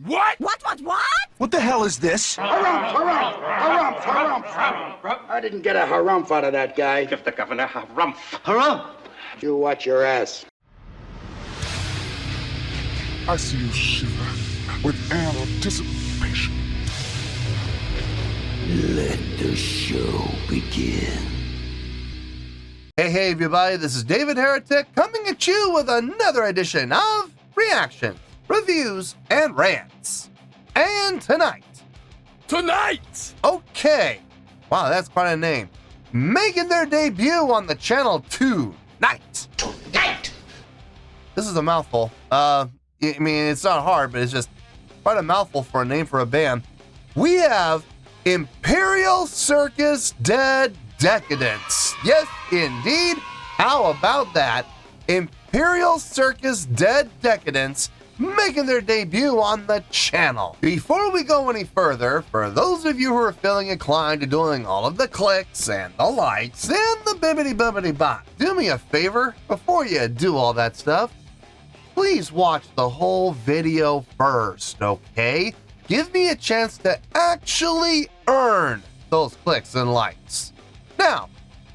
What? What? What the hell is this? Harumph. I didn't get a harumph out of that guy. Give the governor harumph. Harumph! You watch your ass. I see you shiver with anticipation. Let the show begin. Hey everybody, this is David Heretic coming at you with another edition of Reactions, Reviews, and Rants. And tonight, okay, wow, that's quite a name, making their debut on the channel tonight. This is a mouthful. I mean, it's not hard, but it's just quite a mouthful for a name for a band. We have Imperial Circus Dead Decadence. Yes, indeed. How about that? Imperial Circus Dead Decadence making their debut on the channel. Before we go any further, for those of you who are feeling inclined to doing all of the clicks and the likes and the bibbity-bobbity bot, do me a favor before you do all that stuff. Please watch the whole video first, okay? Give me a chance to actually earn those clicks and likes. Now,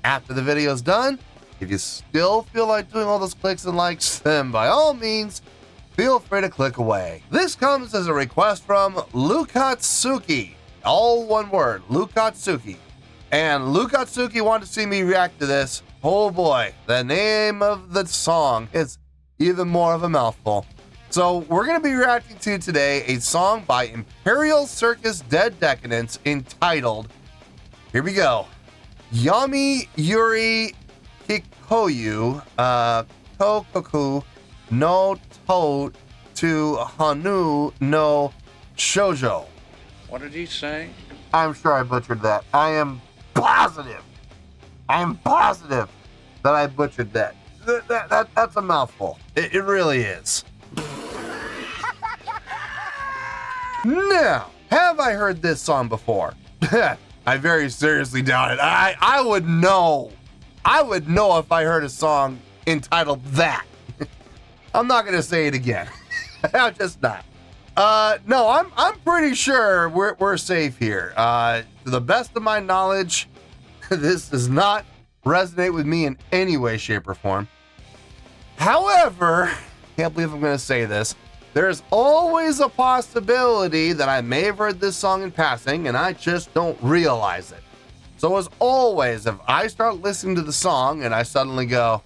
after the video's done, if you still feel like doing all those clicks and likes, then by all means, feel free to click away. This comes as a request from Lukatsuki. All one word, Lukatsuki. And Lukatsuki wanted to see me react to this. Oh boy, the name of the song is even more of a mouthful. So we're going to be reacting to today a song by Imperial Circus Dead Decadence entitled, here we go, Yomi Yori Kikoyu, Koukoku no to Honoo no Shoujo. What did he say? I'm sure I butchered that. I am positive that I butchered that. That's a mouthful. It really is. Now, have I heard this song before? I very seriously doubt it. I would know. I would know if I heard a song entitled that. I'm not gonna say it again. I'm just not. No, I'm pretty sure we're safe here. To the best of my knowledge, this does not resonate with me in any way, shape, or form. However, can't believe I'm gonna say this. There's always a possibility that I may have heard this song in passing and I just don't realize it. So as always, if I start listening to the song and I suddenly go,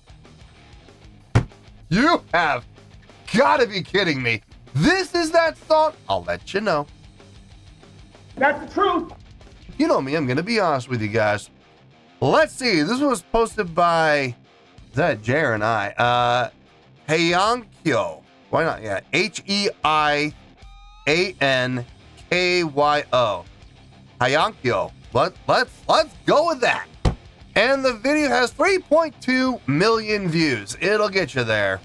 you have gotta be kidding me, this is that song, I'll let you know. That's the truth. You know me, I'm gonna be honest with you guys. Let's see, this was posted by, is that Jay or an I? Heiankyo. Why not? Yeah, Heiankyo. Heiankyo. Let's go with that. And the video has 3.2 million views. It'll get you there.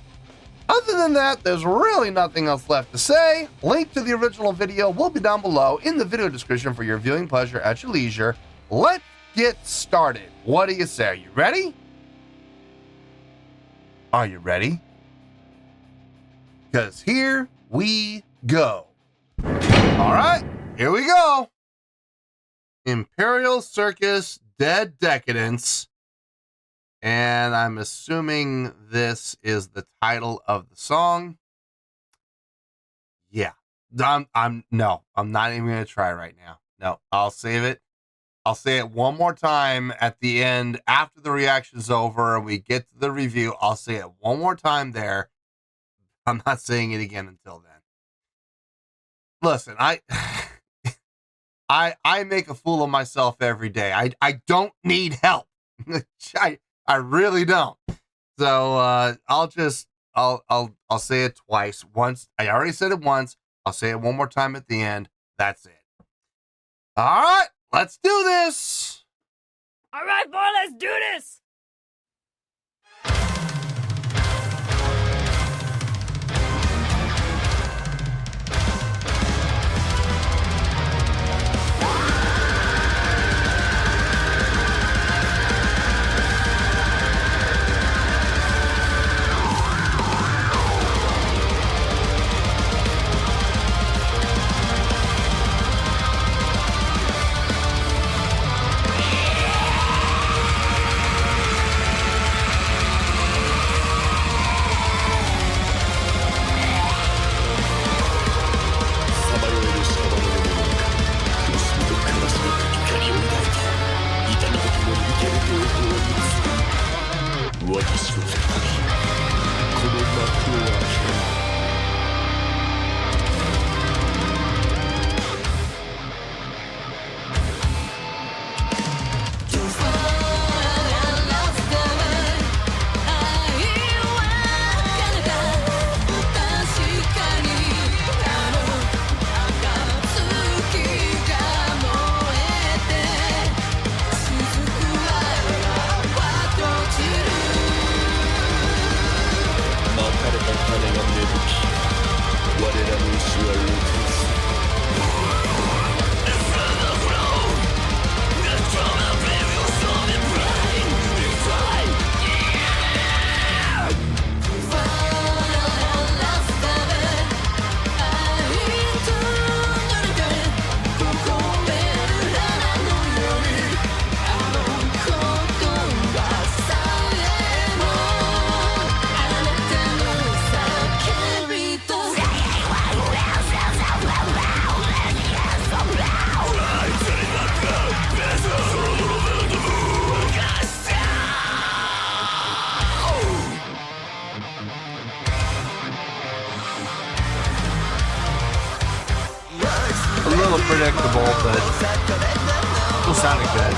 Other than that, there's really nothing else left to say. Link to the original video will be down below in the video description for your viewing pleasure at your leisure. Let's get started. What do you say? Are you ready? Are you ready? Because here we go. All right, here we go. Imperial Circus Dead Decadence. And I'm assuming this is the title of the song. Yeah. I'm not even going to try right now. No, I'll save it. I'll say it one more time at the end after the reaction's over and we get to the review. I'll say it one more time there. I'm not saying it again until then. Listen, I make a fool of myself every day. I don't need help. I really don't. So I'll say it twice. Once I already said it once. I'll say it one more time at the end. That's it. All right, let's do this. All right, boy, let's do this. little predictable, but still sounded good.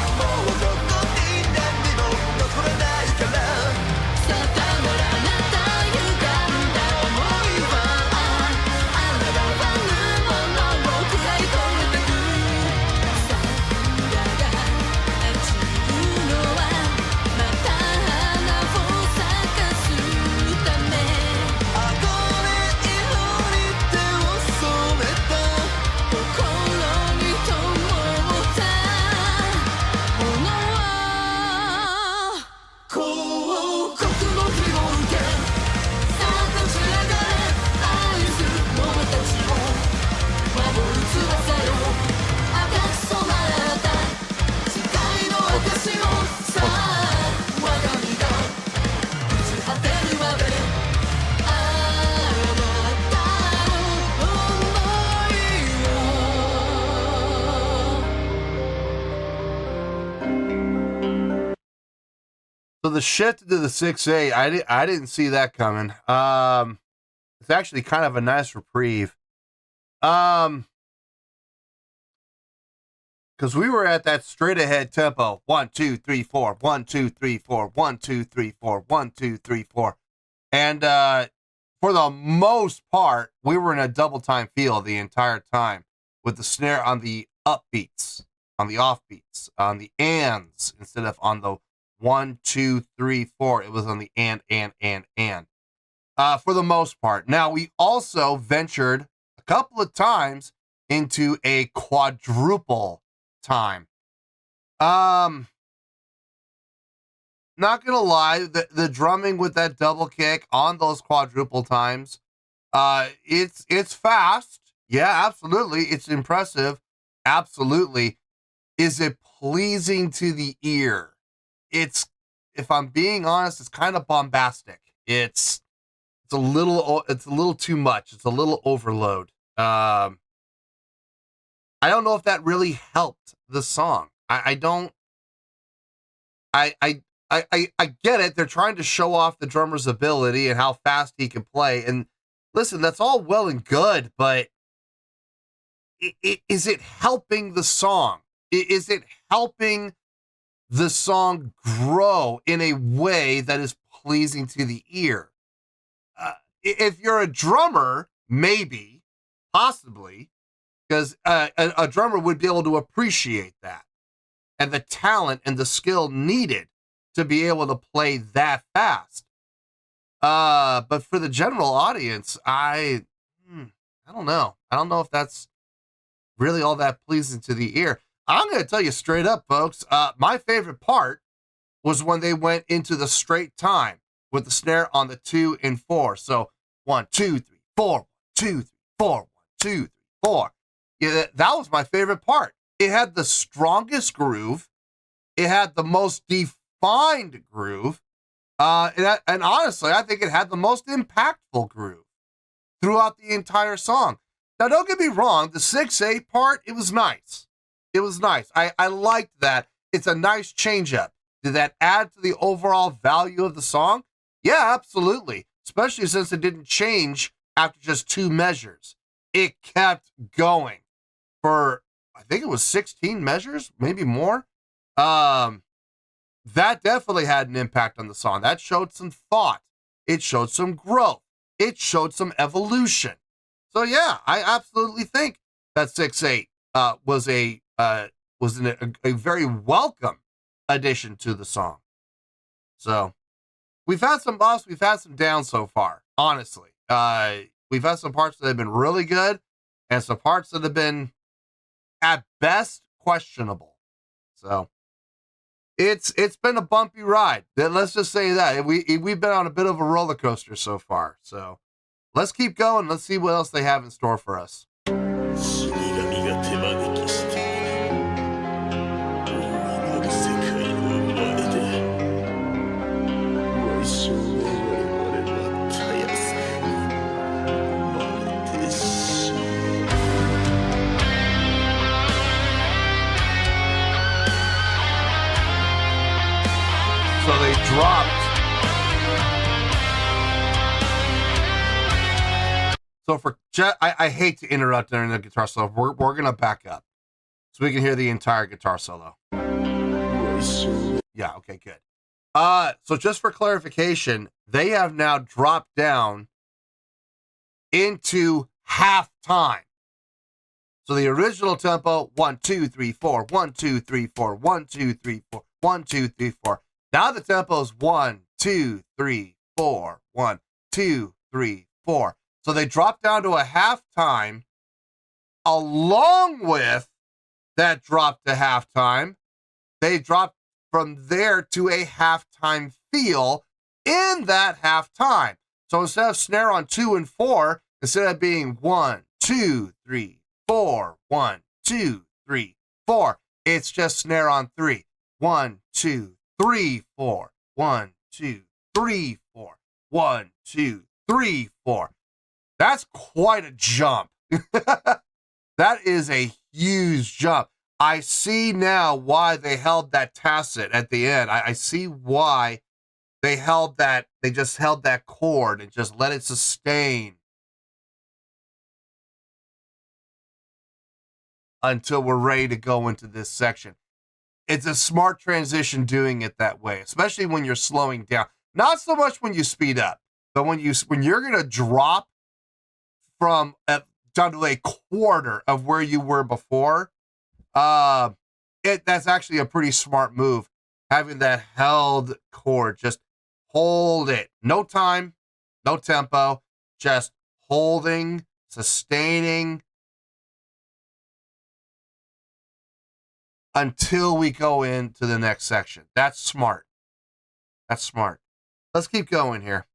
So the shift to the 6/8, I didn't see that coming. It's actually kind of a nice reprieve. Because we were at that straight ahead tempo. 1, 2, 3, 4. 1, 2, 3, 4. 1, 2, 3, 4. 1, 2, 3, 4. And for the most part, we were in a double time feel the entire time, with the snare on the upbeats, on the offbeats, on the ands instead of on the 1, 2, 3, 4. It was on the and. For the most part. Now, we also ventured a couple of times into a quadruple time. Not gonna lie, the drumming with that double kick on those quadruple times, it's fast. Yeah, absolutely. It's impressive. Absolutely. Is it pleasing to the ear? It's, if I'm being honest, it's kind of bombastic. It's a little too much. It's a little overload. I don't know if that really helped the song. I get it. They're trying to show off the drummer's ability and how fast he can play. And listen, that's all well and good, but is it helping the song? Is it helping the song grow in a way that is pleasing to the ear? If you're a drummer, maybe, possibly, because a drummer would be able to appreciate that and the talent and the skill needed to be able to play that fast. But for the general audience, I don't know. I don't know if that's really all that pleasing to the ear. I'm going to tell you straight up, folks. My favorite part was when they went into the straight time with the snare on the 2 and 4. So 1, 2, 3, 4, 1, 2, 3, 4, 1, 2, 3, 4. Yeah, that was my favorite part. It had the strongest groove. It had the most defined groove. And honestly, I think it had the most impactful groove throughout the entire song. Now, don't get me wrong. The 6/8 part, it was nice. It was nice. I liked that. It's a nice change up. Did that add to the overall value of the song? Yeah, absolutely. Especially since it didn't change after just 2 measures. It kept going for, I think it was 16 measures, maybe more. That definitely had an impact on the song. That showed some thought. It showed some growth. It showed some evolution. So yeah, I absolutely think that 6/8 was a very welcome addition to the song. So we've had some ups, we've had some downs so far, honestly. We've had some parts that have been really good and some parts that have been at best questionable. So it's been a bumpy ride. Let's just say that. We've been on a bit of a roller coaster so far. So let's keep going. Let's see what else they have in store for us. So they dropped. So for I hate to interrupt during the guitar solo. We're going to back up so we can hear the entire guitar solo. Yeah, okay, good. So just for clarification, they have now dropped down into half time. So the original tempo, 1, 2, 3, 4, 1, 2, 3, 4, 1, 2, 3, 4, 1, 2, 3, 4. Now the tempo is 1, 2, 3, 4, 1, 2, 3, 4. So they drop down to a half time. Along with that drop to halftime, they drop from there to a halftime feel in that halftime. So instead of snare on 2 and 4, instead of being 1, 2, 3, 4, 1, 2, 3, 4, it's just snare on 3. 1, 2, 3, 4. 1, 2, 3, 4. 1, 2, 3, 4. That's quite a jump. That is a huge jump. I see now why they held that tacit at the end. I see why they held that. They just held that chord and just let it sustain until we're ready to go into this section. It's a smart transition doing it that way, especially when you're slowing down. Not so much when you speed up, but when you're gonna drop from down to a quarter of where you were before, that's actually a pretty smart move. Having that held chord, just hold it. No time, no tempo, just holding, sustaining until we go into the next section. That's smart. That's smart. Let's keep going here.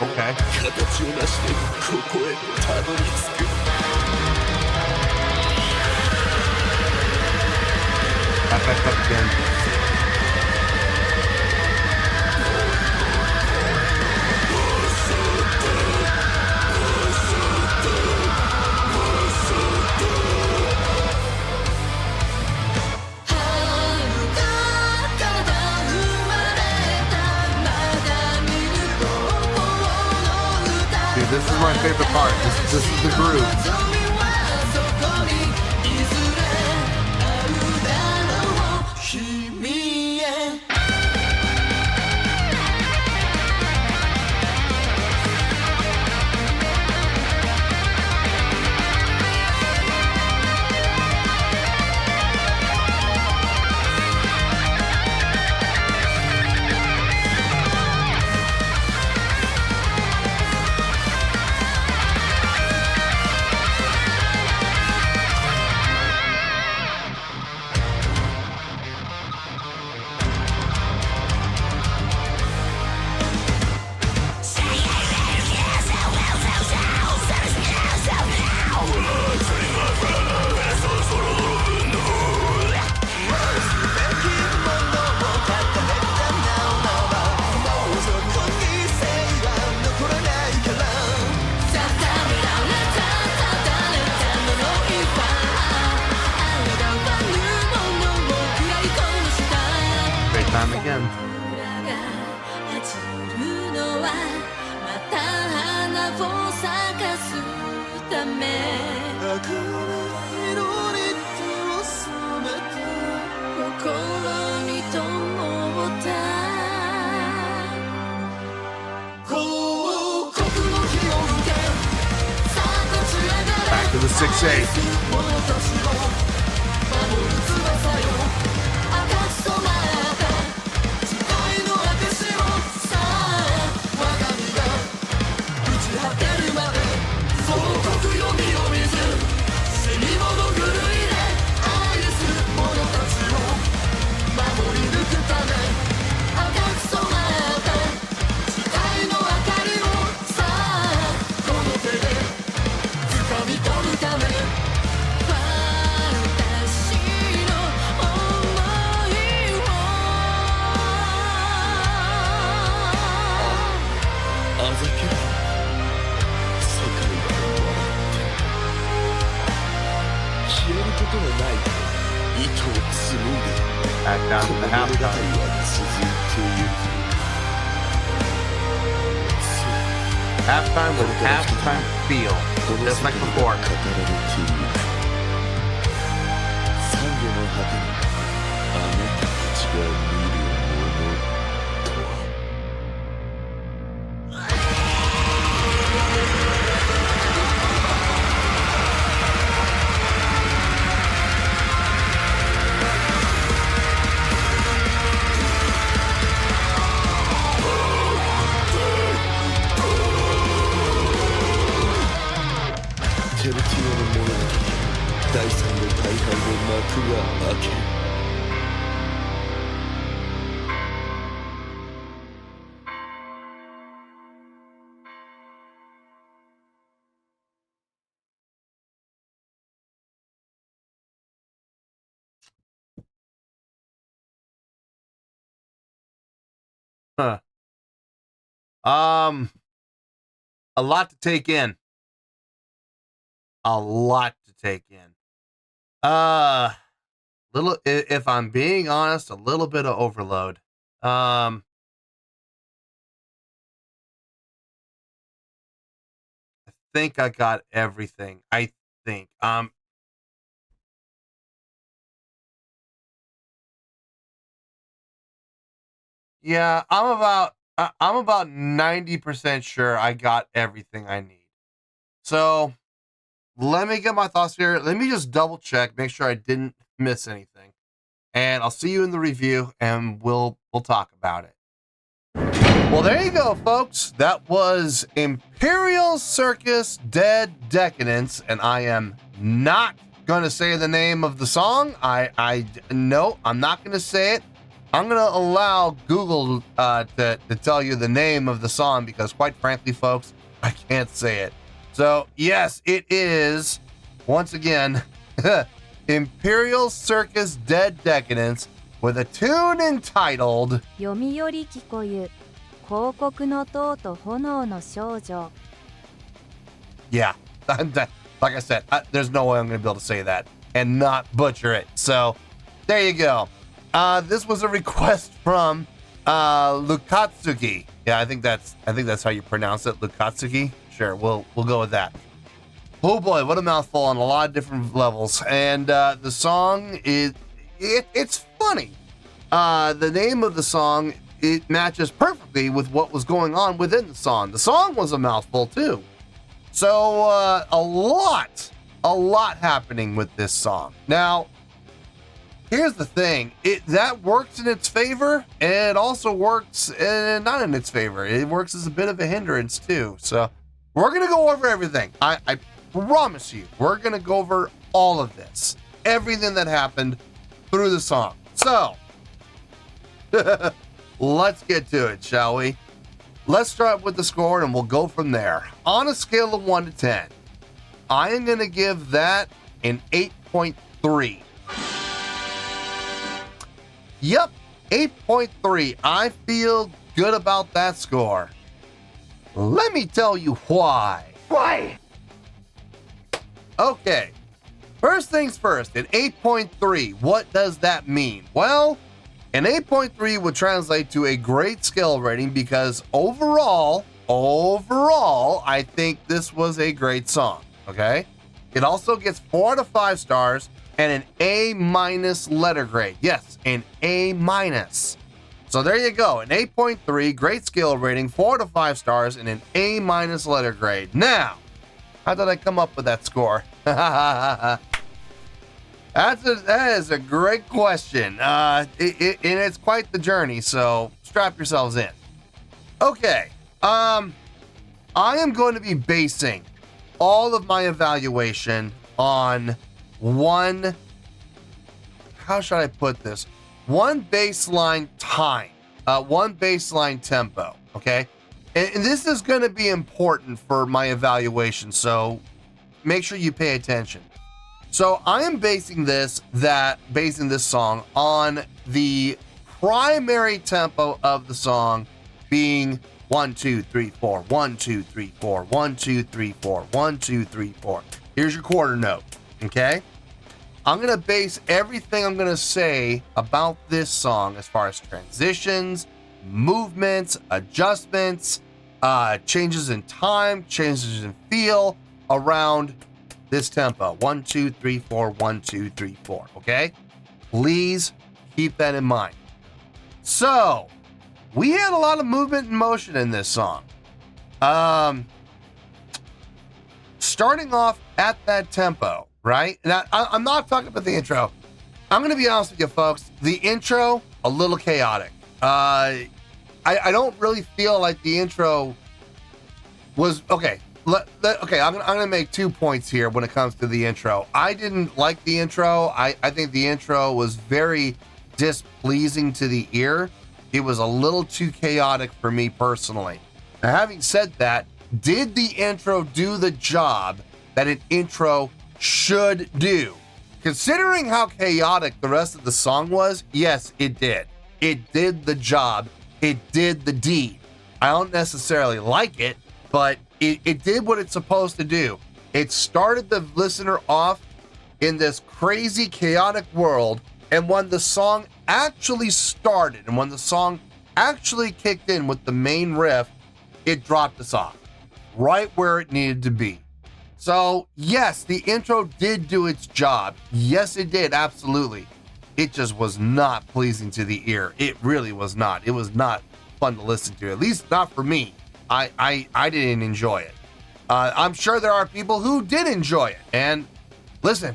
Okay. Back up again. This is my favorite part. This is the groove. Time again. 6'8". Back down to the halftime. Halftime with halftime feel, just like before. Huh. A lot to take in. A lot to take in. Little, if I'm being honest, a little bit of overload. I think I got everything. I think. Yeah, I'm about 90% sure I got everything I need. So let me get my thoughts here. Let me just double check, make sure I didn't miss anything. And I'll see you in the review and we'll talk about it. Well, there you go, folks. That was Imperial Circus Dead Decadence, and I am not going to say the name of the song. No, I'm not going to say it. I'm going to allow Google to tell you the name of the song because, quite frankly, folks, I can't say it. So, yes, it is, once again, Imperial Circus Dead Decadence with a tune entitled Yomi Yori Kikoyu, Koukoku no to to Honoo no Shoujo. Yeah, like I said, there's no way I'm going to be able to say that and not butcher it. So, there you go. This was a request from Lukatsuki. Yeah, I think that's how you pronounce it, Lukatsuki. Sure, we'll go with that. Oh boy, what a mouthful on a lot of different levels. And the song it's funny. The name of the song, it matches perfectly with what was going on within the song. The song was a mouthful too. So a lot happening with this song. Now, here's the thing. That works in its favor, and it also works not in its favor. It works as a bit of a hindrance too. So we're going to go over everything. I promise you, we're going to go over all of this. Everything that happened through the song. So, let's get to it, shall we? Let's start with the score and we'll go from there. On a scale of 1 to 10, I am going to give that an 8.3. Yep, 8.3. I feel good about that score. Let me tell you why. Why? Okay, first things first, an 8.3, what does that mean? Well, an 8.3 would translate to a great skill rating because overall, I think this was a great song, okay? It also gets 4 out of 5 stars and an A- letter grade. Yes, an A-. So there you go, an 8.3, great skill rating, 4 out of 5 stars, and an A- letter grade. Now, How did I come up with that score? That is a great question. And it's quite the journey, so strap yourselves in. Okay. I am going to be basing all of my evaluation on one, how should I put this? One baseline time, one baseline tempo, okay? And this is going to be important for my evaluation, so make sure you pay attention. So I am basing this song on the primary tempo of the song being 1, 2, 3, 4, 1, 2, 3, 4, 1, 2, 3, 4, 1, 2, 3, 4. Here's your quarter note, okay? I'm going to base everything I'm going to say about this song as far as transitions, movements, adjustments, changes in time, changes in feel around this tempo. 1, 2, 3, 4, 1, 2, 3, 4, okay? Please keep that in mind. So, we had a lot of movement and motion in this song. Starting off at that tempo, right? Now, I'm not talking about the intro. I'm going to be honest with you, folks. The intro, a little chaotic. I don't really feel like the intro was... Okay, I'm going to make 2 points here when it comes to the intro. I didn't like the intro. I think the intro was very displeasing to the ear. It was a little too chaotic for me personally. Now, having said that, did the intro do the job that an intro should do? Considering how chaotic the rest of the song was, yes, it did. It did the job. It did the deed. I don't necessarily like it, but it did what it's supposed to do. It started the listener off in this crazy, chaotic world, and when the song actually started, and when the song actually kicked in with the main riff, it dropped us off right where it needed to be. So, yes, the intro did do its job. Yes, it did, absolutely. It just was not pleasing to the ear. It really was not. It was not fun to listen to, at least not for me. I didn't enjoy it. I'm sure there are people who did enjoy it. And listen,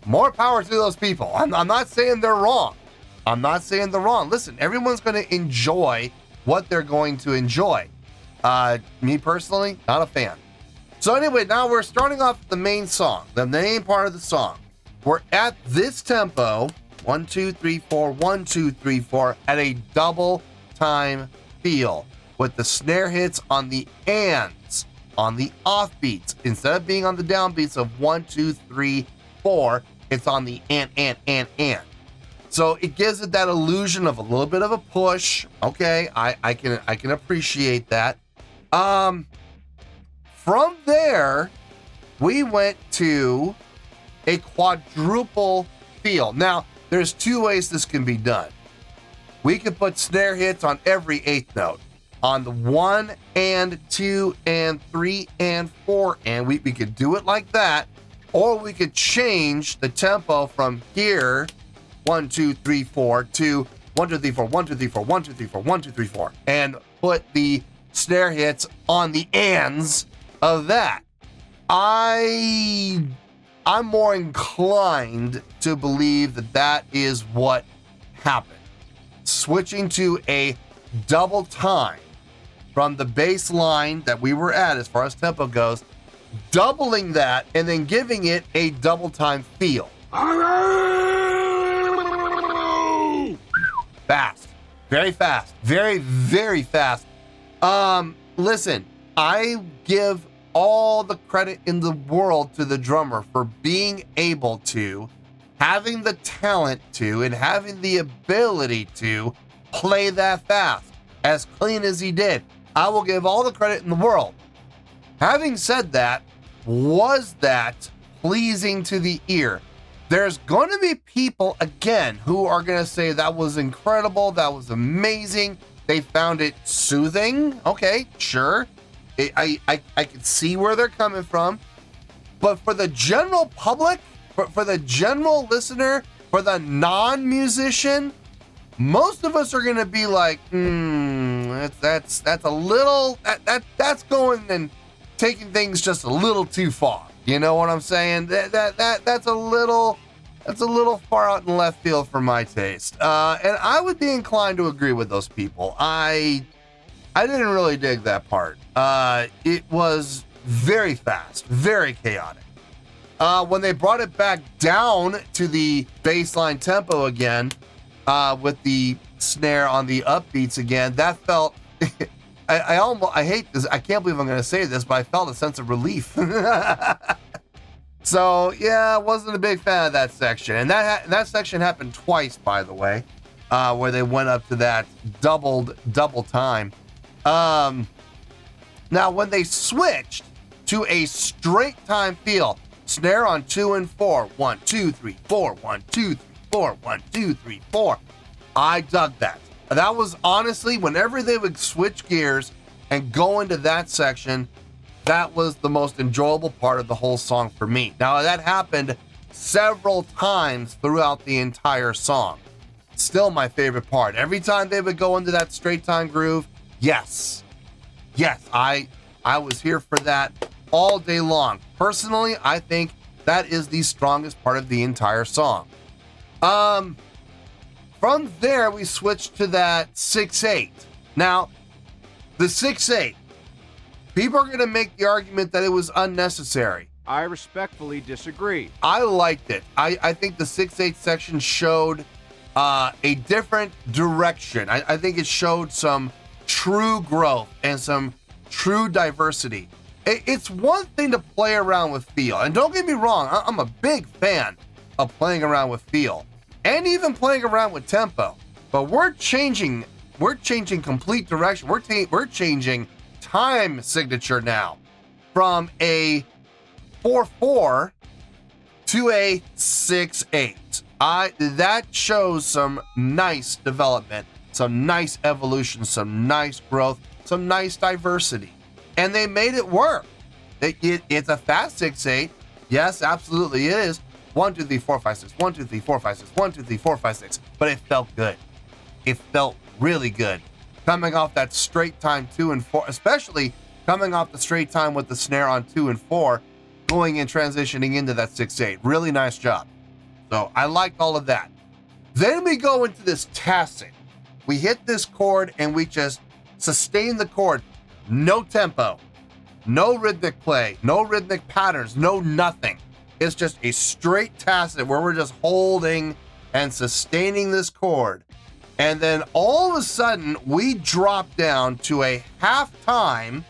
more power to those people. I'm not saying they're wrong. I'm not saying they're wrong. Listen, everyone's going to enjoy what they're going to enjoy. Me personally, not a fan. So anyway, now we're starting off with the main song, the main part of the song. We're at this tempo, 1, 2, 3, 4, 1, 2, 3, 4, at a double time feel with the snare hits on the ands, on the offbeats. Instead of being on the downbeats of 1, 2, 3, 4, it's on the and. So it gives it that illusion of a little bit of a push. Okay, I can appreciate that. From there, we went to a quadruple feel. Now, there's 2 ways this can be done. We could put snare hits on every 8th note. On the 1 and 2 and 3 and 4, and we could do it like that. Or we could change the tempo from here, 1, 2, 3, 4, to 1, 2, 3, 4, 1, 2, 3, 4, 1, 2, 3, 4, 1, 2, 3, 4, and put the snare hits on the ands of that. I'm more inclined to believe that that is what happened. Switching to a double time from the bass line that we were at as far as tempo goes, doubling that and then giving it a double time feel. Fast. Very fast. Very, very fast. Listen, I give all the credit in the world to the drummer for being able to, having the talent to, and having the ability to play that fast, as clean as he did. I will give all the credit in the world. Having said that, was that pleasing to the ear? There's going to be people, again, who are going to say that was incredible, that was amazing, they found it soothing. Okay, sure. I can see where they're coming from. But for the general public, for the general listener, for the non-musician, most of us are going to be like, that's a little, that's going in taking things just a little too far. You know what I'm saying? That's a little far out in left field for my taste. And I would be inclined to agree with those people. I didn't really dig that part. It was very fast, very chaotic. When they brought it back down to the baseline tempo again, with the snare on the upbeats again, that felt I hate this. I can't believe I'm going to say this, but I felt a sense of relief. So yeah, I wasn't a big fan of that section, and that section happened twice, by the way, where they went up to that double time. Now, when they switched to a straight time feel, snare on 2 and 4, 1, 2, 3, 4, 1, 2, 3, 4, 1, 2, 3, 4. I dug that. That was honestly, whenever they would switch gears and go into that section, that was the most enjoyable part of the whole song for me. Now, that happened several times throughout the entire song. Still my favorite part. Every time they would go into that straight time groove, yes, I was here for that all day long. Personally, I think that is the strongest part of the entire song. From there, we switched to that 6/8. Now, the 6/8, people are going to make the argument that it was unnecessary. I respectfully disagree. I liked it. I think the 6/8 section showed a different direction. I think it showed some true growth and some true diversity. It's one thing to play around with feel, and don't get me wrong, I'm a big fan of playing around with feel and even playing around with tempo, but we're changing complete direction. We're changing time signature now from a 4/4 to a 6/8. That shows some nice development, some nice evolution, some nice growth, some nice diversity. And they made it work. It's a fast 6/8. Yes, absolutely it is. 1, 2, 3, 4, 5, 6. 1, 2, 3, 4, 5, 6. 1, 2, 3, 4, 5, 6. But it felt good. It felt really good. Coming off that straight time 2 and 4, especially coming off the straight time with the snare on 2 and 4, going and transitioning into that 6/8. Really nice job. So I liked all of that. Then we go into this tacit. We hit this chord and we just sustain the chord. No tempo, no rhythmic play, no rhythmic patterns, no nothing. It's just a straight tacit where we're just holding and sustaining this chord. And then all of a sudden we drop down to a halftime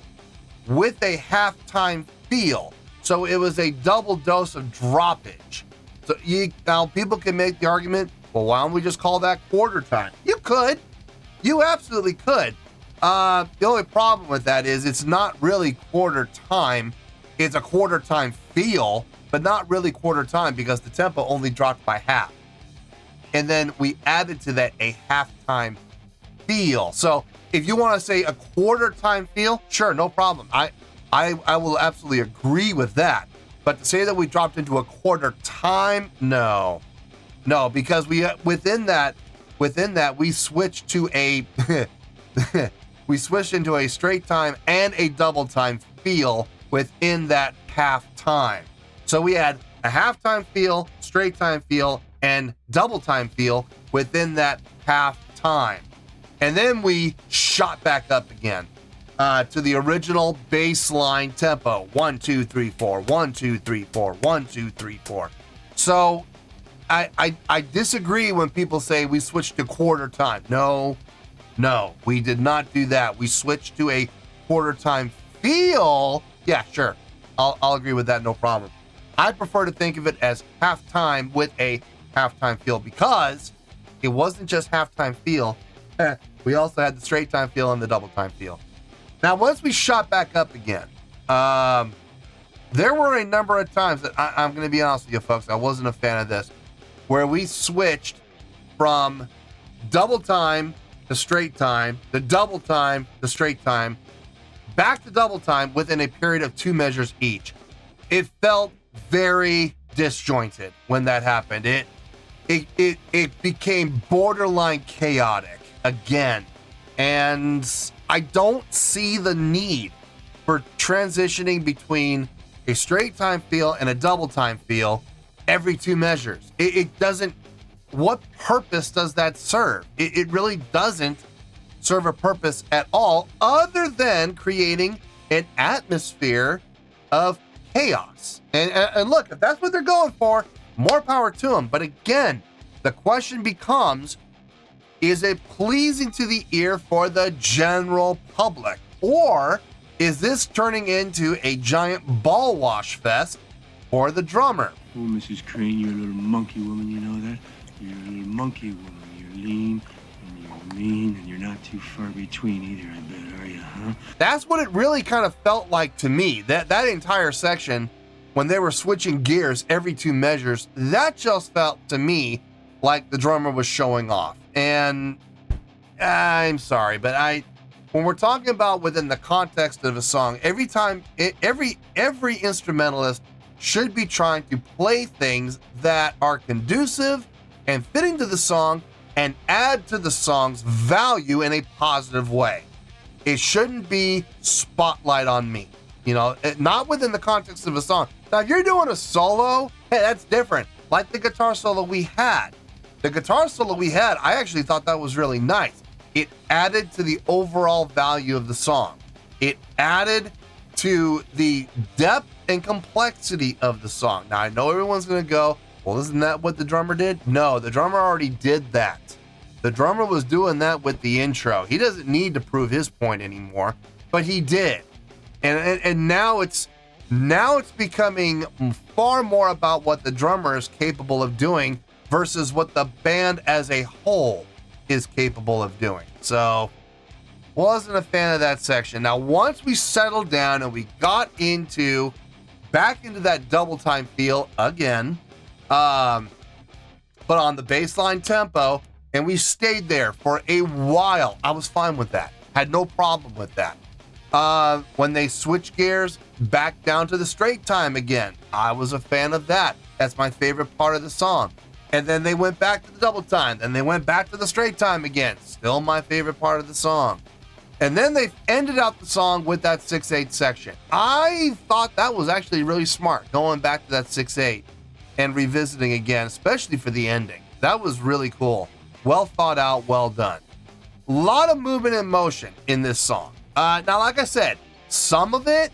with a halftime feel. So it was a double dose of droppage. So now people can make the argument, well, why don't we just call that quarter time? You could. You absolutely could. The only problem with that is it's not really quarter time. It's a quarter time feel, but not really quarter time because the tempo only dropped by half. And then we added to that a halftime feel. So if you want to say a quarter time feel, sure, no problem. I will absolutely agree with that. But to say that we dropped into a quarter time, no, because within that we switched to a we switched into a straight time and a double time feel within that half time. So we had a halftime feel, straight time feel, and double time feel within that half time. And then we shot back up again to the original baseline tempo. 1, 2, 3, 4, 1, 2, 3, 4, 1, 2, 3, 4. So I disagree when people say we switched to quarter time. No, we did not do that. We switched to a quarter time feel. Yeah, sure. I'll agree with that, no problem. I prefer to think of it as halftime with a halftime feel because it wasn't just halftime feel. We also had the straight time feel and the double time feel. Now, once we shot back up again, there were a number of times that I'm going to be honest with you folks, I wasn't a fan of this, where we switched from double time to straight time, to double time to straight time, back to double time within a period of 2 measures each. It felt very disjointed when that happened. It became borderline chaotic again. And I don't see the need for transitioning between a straight time feel and a double time feel every 2 measures. It doesn't, what purpose does that serve? It really doesn't serve a purpose at all, other than creating an atmosphere of chaos. And look, if that's what they're going for, more power to them. But again, the question becomes, is it pleasing to the ear for the general public? Or is this turning into a giant ball wash fest for the drummer? Oh, Mrs. Crane, you're a little monkey woman, you know that? You're a little monkey woman. You're lean, and you're mean, and you're not too far between either, I bet, are you, huh? That's what it really kind of felt like to me. That entire section, when they were switching gears every 2 measures, that just felt to me like the drummer was showing off. And I'm sorry, but when we're talking about within the context of a song, every instrumentalist should be trying to play things that are conducive and fitting to the song and add to the song's value in a positive way. It shouldn't be spotlight on me, not within the context of a song. Now, if you're doing a solo, hey, that's different. Like the guitar solo we had. The guitar solo we had, I actually thought that was really nice. It added to the overall value of the song. It added to the depth and complexity of the song. Now, I know everyone's going to go, well, isn't that what the drummer did? No, the drummer already did that. The drummer was doing that with the intro. He doesn't need to prove his point anymore, but he did. And now it's becoming far more about what the drummer is capable of doing versus what the band as a whole is capable of doing. So, wasn't a fan of that section. Now, once we settled down and we got back into that double time feel again, but on the baseline tempo, and we stayed there for a while, I was fine with that. Had no problem with that. When they switched gears back down to the straight time again, I was a fan of that. That's my favorite part of the song. And then they went back to the double time. Then they went back to the straight time again. Still my favorite part of the song. And then they ended out the song with that 6/8 section. I thought that was actually really smart, going back to that 6/8 and revisiting again, especially for the ending. That was really cool. Well thought out, well done. A lot of movement and motion in this song. Now, like I said, some of it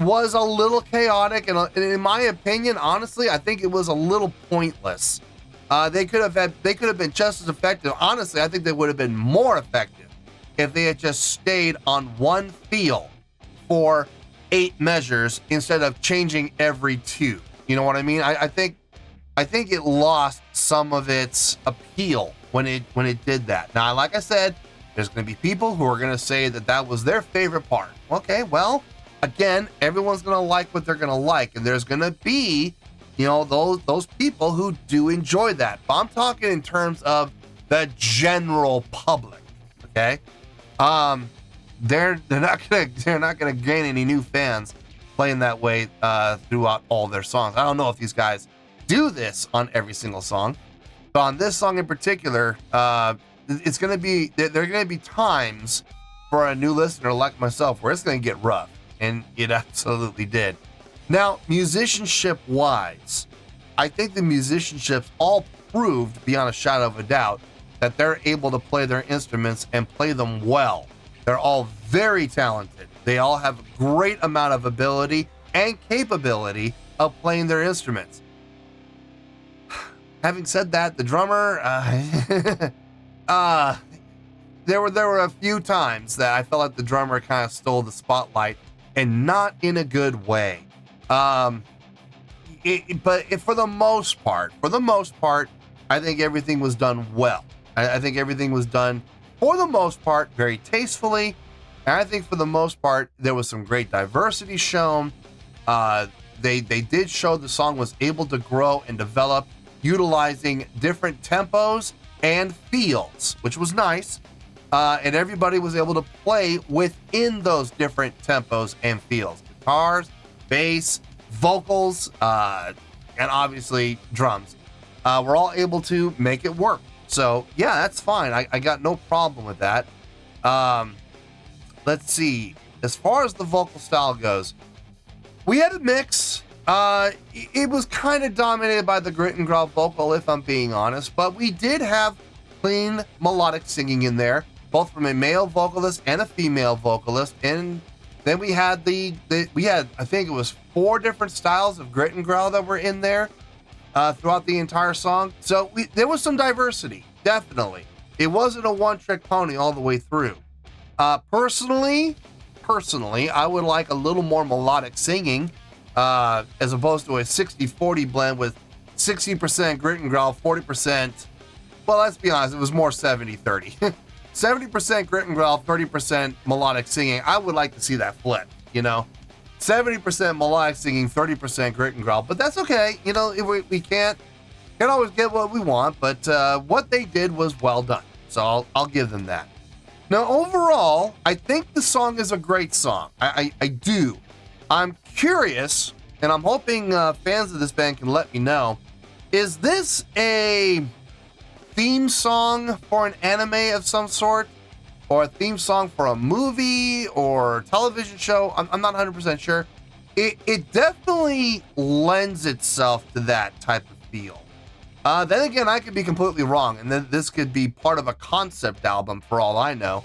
was a little chaotic, and in my opinion, honestly, I think it was a little pointless. They could have been just as effective. Honestly, I think they would have been more effective if they had just stayed on one feel for 8 measures instead of changing every 2. You know what I mean? I think it lost some of its appeal when it did that. Now, like I said, there's going to be people who are going to say that was their favorite part. Okay, well, again, everyone's going to like what they're going to like, and there's going to be, those people who do enjoy that. But I'm talking in terms of the general public. Okay, they're not gonna gain any new fans playing that way throughout all their songs. I don't know if these guys do this on every single song, but on this song in particular, it's gonna be there are gonna be times for a new listener like myself where it's gonna get rough, and it absolutely did. Now, musicianship wise, I think the musicianships all proved beyond a shadow of a doubt that they're able to play their instruments and play them well. They're all very talented. They all have a great amount of ability and capability of playing their instruments. Having said that, the drummer, there were a few times that I felt like the drummer kind of stole the spotlight, and not in a good way. But for the most part, I think everything was done well. I think everything was done, for the most part, very tastefully. And I think for the most part, there was some great diversity shown. They did show the song was able to grow and develop, utilizing different tempos and feels, which was nice. And everybody was able to play within those different tempos and feels. Guitars, bass, vocals, and obviously drums. We're all able to make it work. So yeah, that's fine. I got no problem with that. Let's see. as far as the vocal style goes, we had a mix. It was kind of dominated by the grit and growl vocal, if I'm being honest, but we did have clean melodic singing in there, both from a male vocalist and a female vocalist. And then we had I think it was 4 different styles of grit and growl that were in there throughout the entire song. So there was some diversity, definitely. It wasn't a one-trick pony all the way through. Personally, I would like a little more melodic singing, as opposed to a 60-40 blend with 60% grit and growl, 40%. Well, let's be honest, it was more 70-30. 70% grit and growl, 30% melodic singing. I would like to see that flip, 70% melodic singing, 30% grit and growl. But that's okay. We can't always get what we want, but what they did was well done. So I'll give them that. Now, overall, I think the song is a great song. I do. I'm curious, and I'm hoping fans of this band can let me know, is this a theme song for an anime of some sort? Or a theme song for a movie or television show? I'm not 100% sure. It definitely lends itself to that type of feel. Then again, I could be completely wrong, and then this could be part of a concept album for all I know.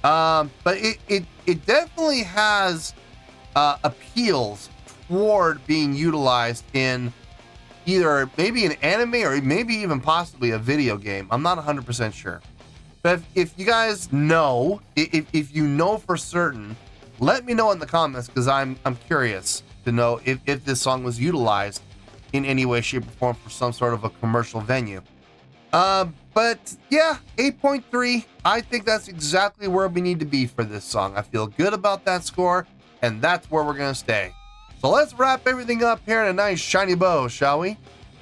But it definitely has appeals toward being utilized in either maybe an anime or maybe even possibly a video game. I'm not 100% sure. But if you guys know, if you know for certain, let me know in the comments, because I'm curious to know if this song was utilized in any way, shape, or form for some sort of a commercial venue. But yeah, 8.3. I think that's exactly where we need to be for this song. I feel good about that score, and that's where we're going to stay. So let's wrap everything up here in a nice shiny bow, shall we?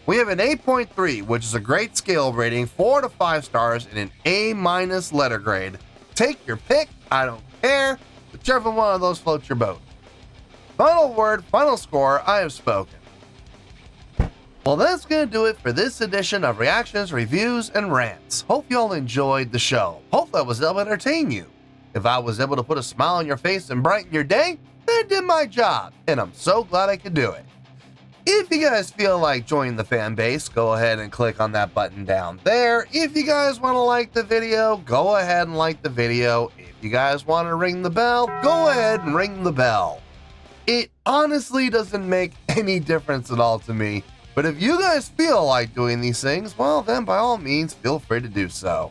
We have an 8.3, which is a great scale rating, 4 to 5 stars, and an A- letter grade. Take your pick, I don't care, whichever one of those floats your boat. Final word, final score, I have spoken. Well, that's going to do it for this edition of Reactions, Reviews, and Rants. Hope you all enjoyed the show. Hopefully I was able to entertain you. If I was able to put a smile on your face and brighten your day, then I did my job, and I'm so glad I could do it. If you guys feel like joining the fan base, go ahead and click on that button down there. If you guys want to like the video, go ahead and like the video. If you guys want to ring the bell, go ahead and ring the bell. It honestly doesn't make any difference at all to me. But if you guys feel like doing these things, well, then by all means, feel free to do so.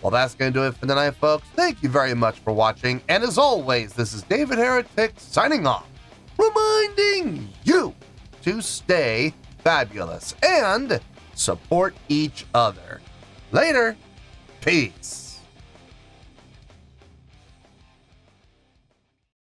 Well, that's going to do it for tonight, folks. Thank you very much for watching. And as always, this is David Heretic signing off, reminding you to stay fabulous and support each other. Later. Peace.